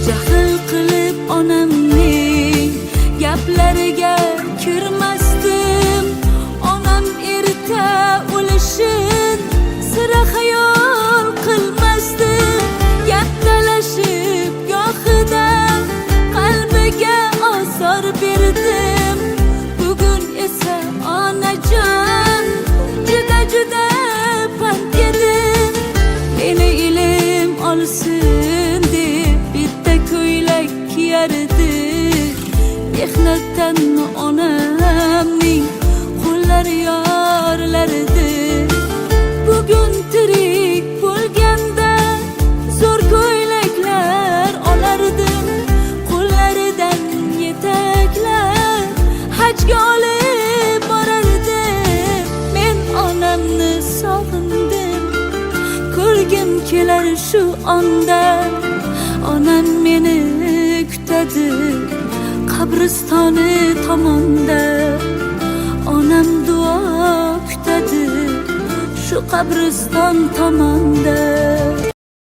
jahl qilib onamning gaplariga kirmasdim. Onam erta o'lishin sira xayol qilmasdim. Gap talashib gohida qalbiga ozor berdim. Bugun esa onajon juda pand yedim. Meni ilm olsin deb bitta ko'ylak kiyardi. Mehnatdan onamning qo'llari yorlardi. Bugun tirik bo'lganda zo'r ko'ylaklar olardim. Qo'llaridan yetaklab hajga olib borardim. Men onamni sog'indim. Ko'rgim kelar shu onda. Onam meni kutadi qabristoni tomonda. Onam duo kutadi shu qabriston tomonda.